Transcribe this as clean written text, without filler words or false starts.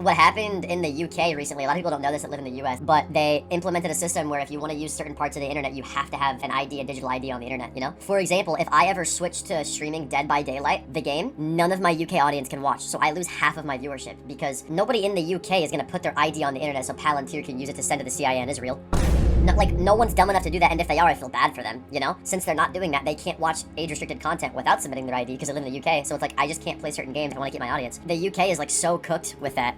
What happened in the UK recently, a lot of people don't know this that live in the US, but they implemented a system where if you want to use certain parts of the internet, you have to have an ID, a digital ID on the internet, you know? For example, if I ever switch to streaming Dead by Daylight, the game, none of my UK audience can watch, so I lose half of my viewership because nobody in the UK is gonna put their ID on the internet so Palantir can use it to send to the CIA in Israel. No one's dumb enough to do that, and if they are, I feel bad for them, you know? Since they're not doing that, they can't watch age-restricted content without submitting their ID because they live in the UK, so it's like, I just can't play certain games, I want to keep my audience. The UK is like so cooked with that.